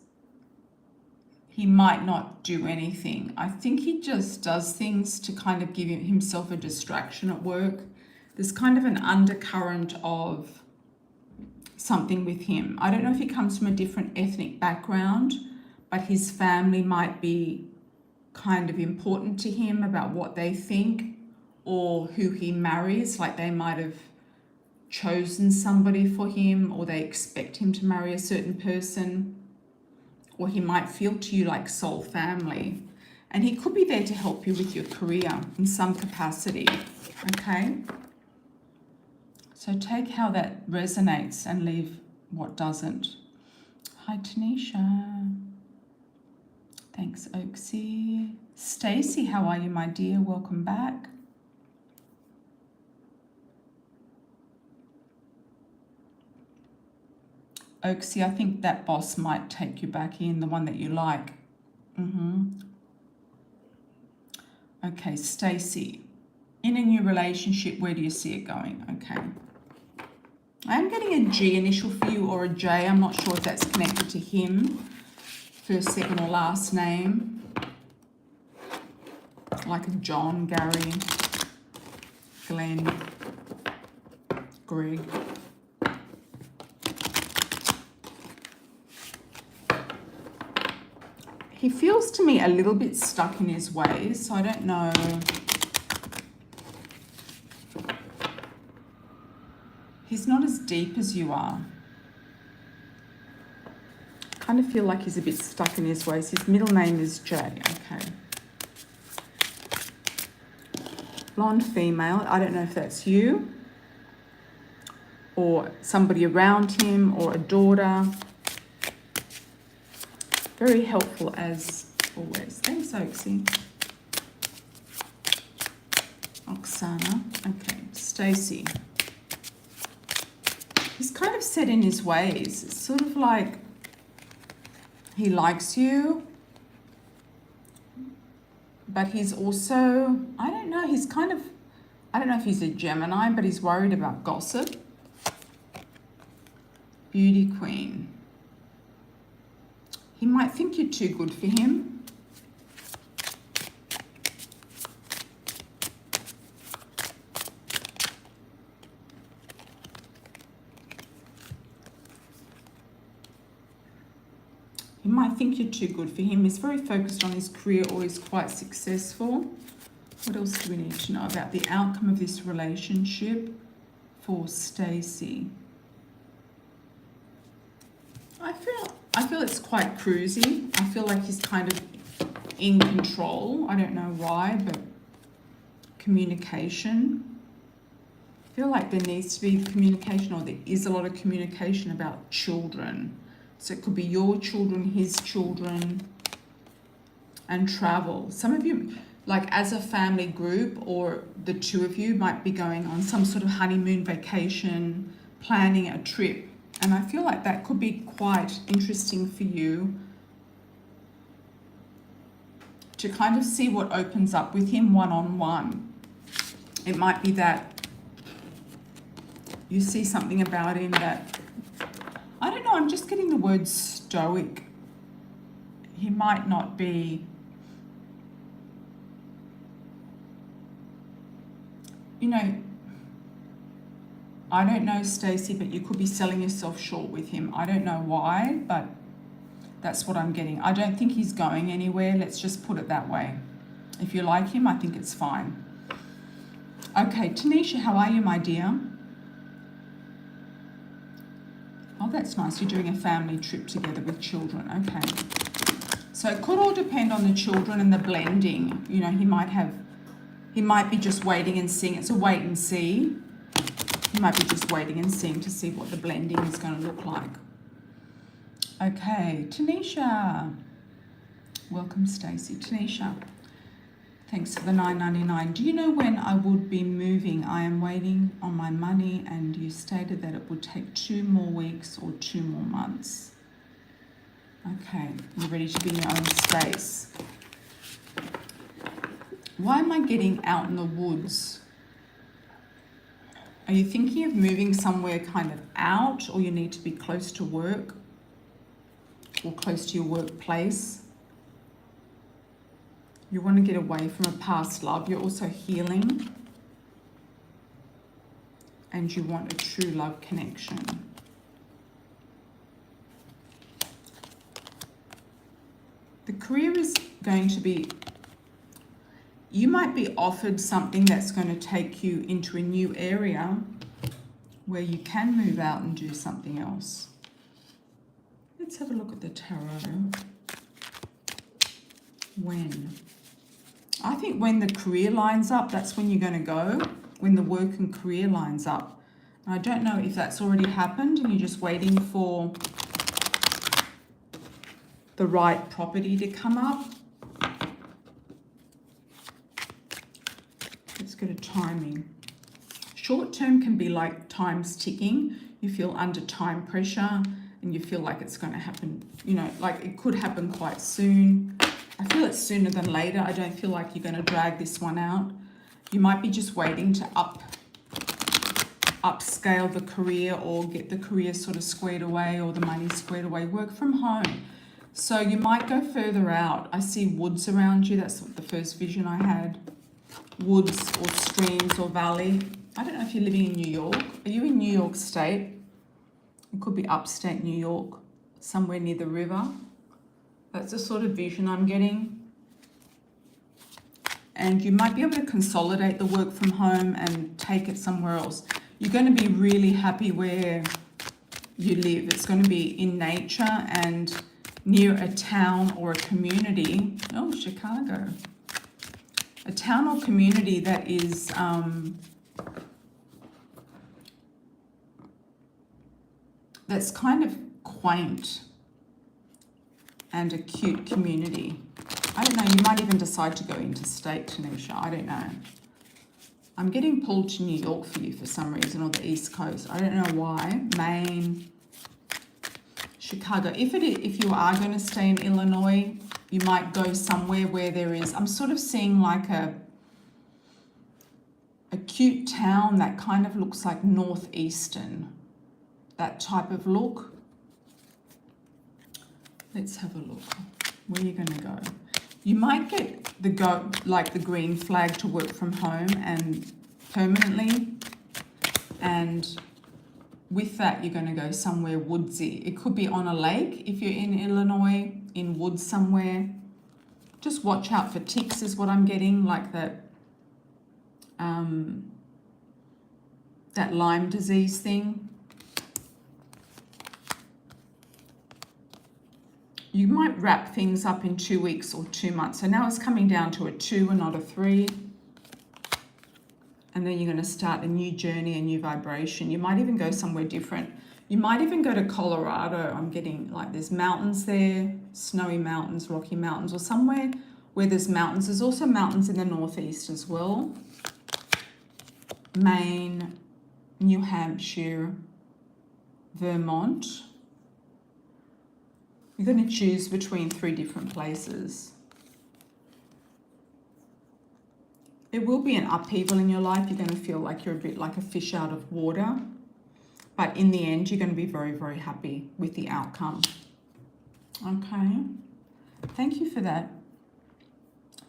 he might not do anything. I think he just does things to kind of give himself a distraction at work. There's kind of an undercurrent of something with him. I don't know if he comes from a different ethnic background, but his family might be kind of important to him about what they think or who he marries. Like they might have chosen somebody for him, or they expect him to marry a certain person, or he might feel to you like soul family. And he could be there to help you with your career in some capacity, okay? So take how that resonates and leave what doesn't. Hi, Tanisha. Thanks, Oaksy. Stacey, how are you, my dear? Welcome back. Oaksy, I think that boss might take you back in, the one that you like. Okay, Stacey. In a new relationship, where do you see it going? Okay. I am getting a G initial for you, or a J. I'm not sure if that's connected to him. First, second, or last name. Like a John, Gary, Glenn, Greg. He feels to me a little bit stuck in his ways, so I don't know. He's not as deep as you are. kind of feel like he's a bit stuck in his ways. His middle name is Jay. Okay. Blonde female. I don't know if that's you or somebody around him or a daughter. Very helpful as always. Thanks, Oaksy. Oksana. Okay. Stacey. He's kind of set in his ways. It's sort of like he likes you, but he's also, I don't know, he's kind of, I don't know if he's a Gemini, but he's worried about gossip. Beauty queen. He might think you're too good for him. He might think you're too good for him. He's very focused on his career or he's quite successful. What else do we need to know about the outcome of this relationship for Stacey? I feel it's quite cruisy. I feel like he's kind of in control. I don't know why, but communication. I feel like there needs to be communication, or there is a lot of communication about children. So it could be your children, his children, and travel. Some of you, like as a family group, or the two of you might be going on some sort of honeymoon vacation, planning a trip. And I feel like that could be quite interesting for you to kind of see what opens up with him one-on-one. It might be that you see something about him that, I don't know, I'm just getting the word stoic. He might not be, you know, I don't know, Stacey, but you could be selling yourself short with him. I don't know why, but that's what I'm getting. I don't think he's going anywhere. Let's just put it that way. If you like him, I think it's fine. Okay, Tanisha, how are you, my dear? Oh, that's nice. You're doing a family trip together with children. Okay. So it could all depend on the children and the blending. You know, he might be just waiting and seeing. It's a wait and see. He might be just waiting and seeing to see what the blending is going to look like. Okay, Tanisha. Welcome, Stacey. Tanisha, thanks for the $9.99. Do you know when I would be moving? I am waiting on my money, and you stated that it would take 2 more weeks or 2 more months. Okay, you're ready to be in your own space. Why am I getting out in the woods? Are you thinking of moving somewhere kind of out, or you need to be close to work or close to your workplace? You want to get away from a past love. You're also healing, and you want a true love connection. The career is going to be, you might be offered something that's going to take you into a new area where you can move out and do something else. Let's have a look at the tarot. When? I think when the career lines up, that's when you're going to go, when the work and career lines up. I don't know if that's already happened and you're just waiting for the right property to come up. Let's go to timing. Short term can be like time's ticking. You feel under time pressure and you feel like it's going to happen, you know, like it could happen quite soon. I feel it's sooner than later. I don't feel like you're going to drag this one out. You might be just waiting to upscale the career or get the career sort of squared away or the money squared away. Work from home. So you might go further out. I see woods around you. That's the first vision I had. Woods or streams or valley. I don't know if you're living in New York. Are you in New York State? It could be upstate New York, somewhere near the river. That's the sort of vision I'm getting. And you might be able to consolidate the work from home and take it somewhere else. You're going to be really happy where you live. It's going to be in nature and near a town or a community. Oh, Chicago. A town or community that is that's kind of quaint and a cute community. I don't know, you might even decide to go interstate, Tanisha. I don't know. I'm getting pulled to New York for you for some reason, or the East Coast. I don't know why. Maine, Chicago. If you are going to stay in Illinois, you might go somewhere where there is, I'm sort of seeing like a cute town that kind of looks like northeastern. That type of look. Let's have a look. Where are you going to go? You might get the green flag to work from home and permanently. And with that, you're going to go somewhere woodsy. It could be on a lake if you're in Illinois, in woods somewhere. Just watch out for ticks is what I'm getting, like that Lyme disease thing. You might wrap things up in 2 weeks or 2 months. So now it's coming down to a 2 and not a 3. And then you're going to start a new journey, a new vibration. You might even go somewhere different. You might even go to Colorado. I'm getting like there's mountains there, snowy mountains, rocky mountains, or somewhere where there's mountains. There's also mountains in the northeast as well. Maine, New Hampshire, Vermont. You're going to choose between 3 different places. It will be an upheaval in your life. You're going to feel like you're a bit like a fish out of water. But in the end, you're going to be very, very happy with the outcome. Okay. Thank you for that.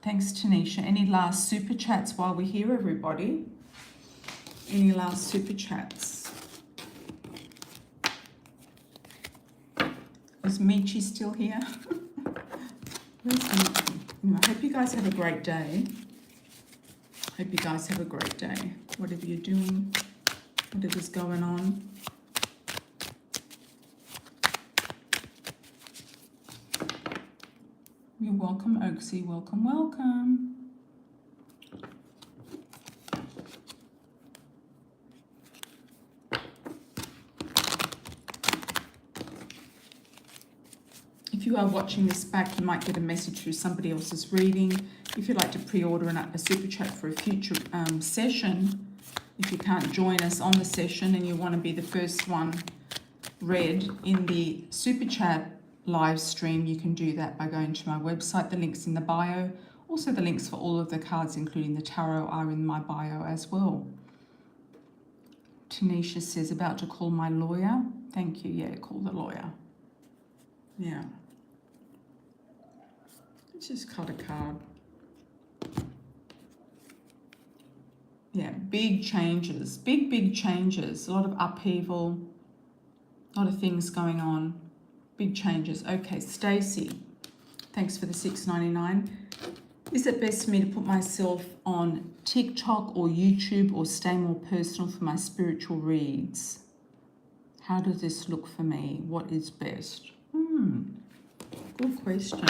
Thanks, Tanisha. Any last super chats while we're here, everybody? Any last super chats? Is Michi still here? Where's Michi? I hope you guys have a great day. Hope you guys have a great day. Whatever you're doing, whatever's going on. You're welcome, Oaksy. Welcome, welcome. If you are watching this back, you might get a message through somebody else's reading. If you'd like to pre-order a super chat for a future session, if you can't join us on the session and you want to be the first one read in the super chat live stream, you can do that by going to my website. The link's in the bio. Also, the links for all of the cards, including the tarot, are in my bio as well. Tanisha says, about to call my lawyer. Thank you. Yeah, call the lawyer. Yeah. Let's just cut a card. Yeah, big changes. Big changes. A lot of upheaval. A lot of things going on. Big changes. Okay, Stacy. Thanks for the $6.99. Is it best for me to put myself on TikTok or YouTube or stay more personal for my spiritual reads? How does this look for me? What is best? Good question.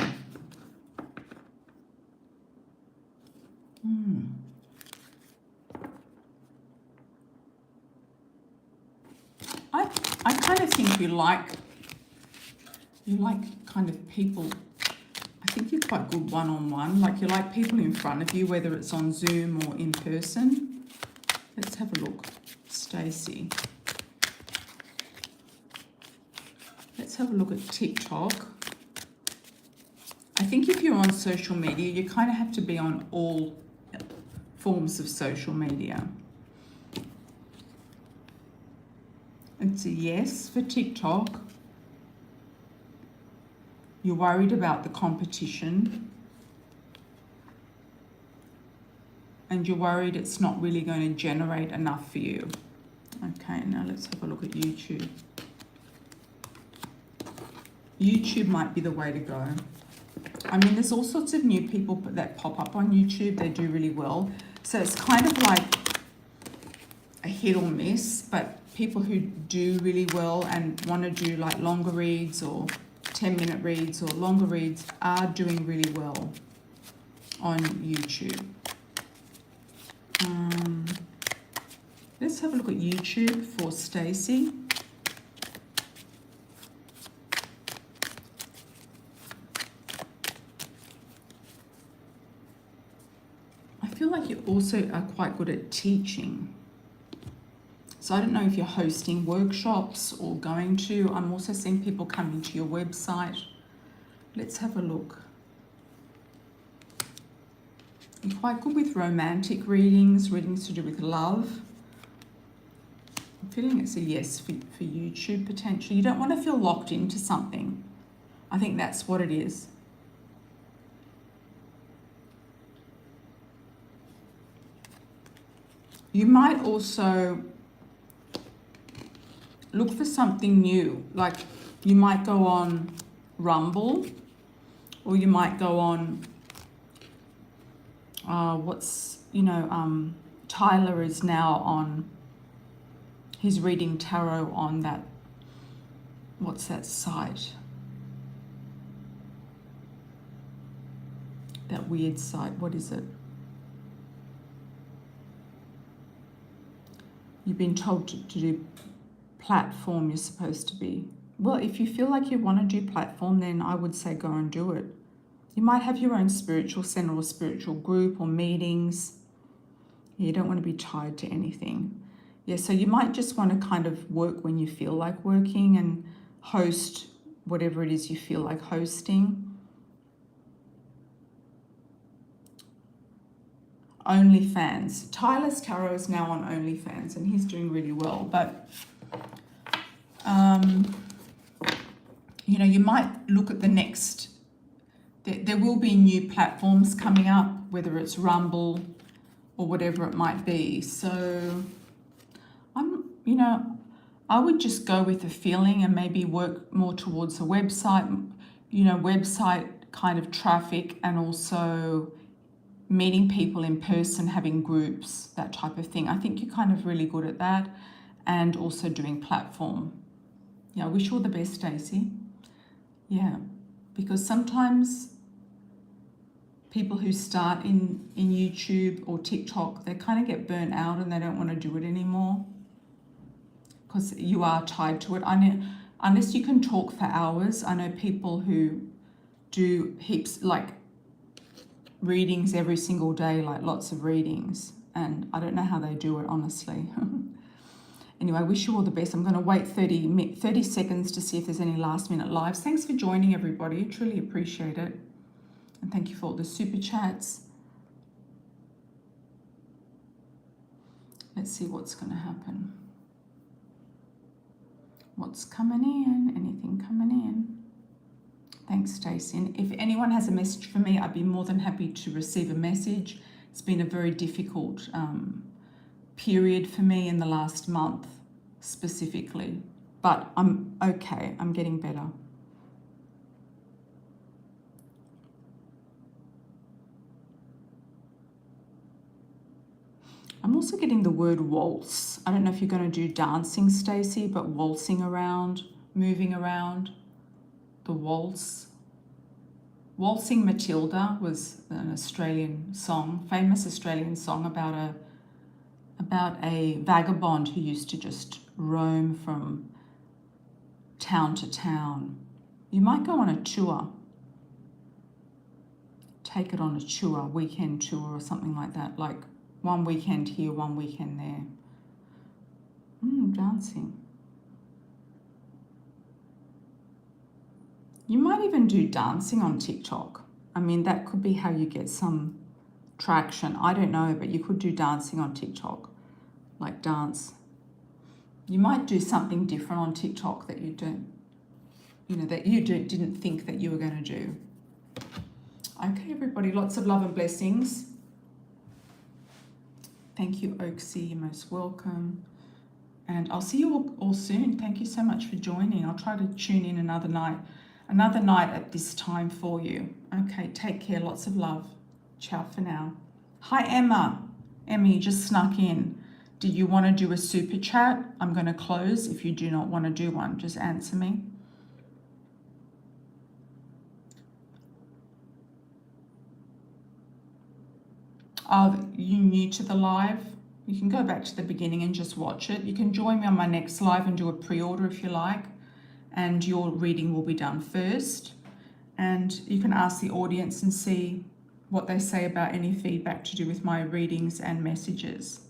I kind of think you like kind of people. I think you're quite good one-on-one. Like you like people in front of you, whether it's on Zoom or in person. Let's have a look. Stacy. Let's have a look at TikTok. I think if you're on social media, you kind of have to be on all forms of social media. It's a yes for TikTok. You're worried about the competition. And you're worried it's not really going to generate enough for you. Okay, now let's have a look at YouTube. YouTube might be the way to go. I mean, there's all sorts of new people that pop up on YouTube. They do really well. So it's kind of like a hit or miss, but people who do really well and want to do like longer reads or 10-minute reads or longer reads are doing really well on YouTube. Let's have a look at YouTube for Stacey. I feel like you also are quite good at teaching. So I don't know if you're hosting workshops or going to. I'm also seeing people coming to your website. Let's have a look. You're quite good with romantic readings, readings to do with love. I'm feeling it's a yes for YouTube potentially. You don't want to feel locked into something. I think that's what it is. You might also look for something new. Like you might go on Rumble, or you might go on Tyler is now on, he's reading tarot on that, what's that site? That weird site, what is it? You've been told to do platform, you're supposed to be. Well, if you feel like you want to do platform, then I would say go and do it. You might have your own spiritual center or spiritual group or meetings. You don't want to be tied to anything. Yeah, so you might just want to kind of work when you feel like working and host whatever it is you feel like hosting. OnlyFans. Tyler's Tarot is now on OnlyFans and he's doing really well. But, you might look at the next. There will be new platforms coming up, whether it's Rumble or whatever it might be. So, I would just go with the feeling and maybe work more towards a website, website kind of traffic, and also meeting people in person, having groups, that type of thing. I think you're kind of really good at that, and also doing platform. Yeah, I wish you all the best, Stacey. Yeah, because sometimes people who start in YouTube or TikTok, they kind of get burnt out and they don't want to do it anymore because you are tied to it. I know, unless you can talk for hours. I know people who do heaps, like readings every single day, like lots of readings, and I don't know how they do it, honestly. Anyway, I wish you all the best. I'm going to wait 30 seconds to see if there's any last minute lives. Thanks for joining, everybody. I truly appreciate it. And thank you for all the super chats. Let's see what's going to happen. What's coming in? Anything coming in? Thanks, Stacey. And if anyone has a message for me, I'd be more than happy to receive a message. It's been a very difficult period for me in the last month specifically, but I'm okay. I'm getting better. I'm also getting the word waltz. I don't know if you're going to do dancing, Stacey, but waltzing around, moving around, the waltz. Waltzing Matilda was an Australian song, famous Australian song about a vagabond who used to just roam from town to town. You might go on a tour. Take it on a tour, weekend tour or something like that, like one weekend here, one weekend there. Dancing. You might even do dancing on TikTok. I mean, that could be how you get some traction. I don't know, but you could do dancing on TikTok, like dance. You might do something different on TikTok that you don't, didn't think that you were going to do. Okay, everybody, lots of love and blessings. Thank you, Oaksy. You're most welcome. And I'll see you all soon. Thank you so much for joining. I'll try to tune in another night at this time for you. Okay, take care. Lots of love. Ciao for now. Hi, Emma. Emma, you just snuck in. Do you want to do a super chat? I'm going to close. If you do not want to do one, just answer me. Are you new to the live? You can go back to the beginning and just watch it. You can join me on my next live and do a pre-order if you like, and your reading will be done first. And you can ask the audience and see what they say about any feedback to do with my readings and messages.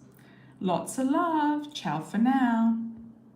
Lots of love. Ciao for now.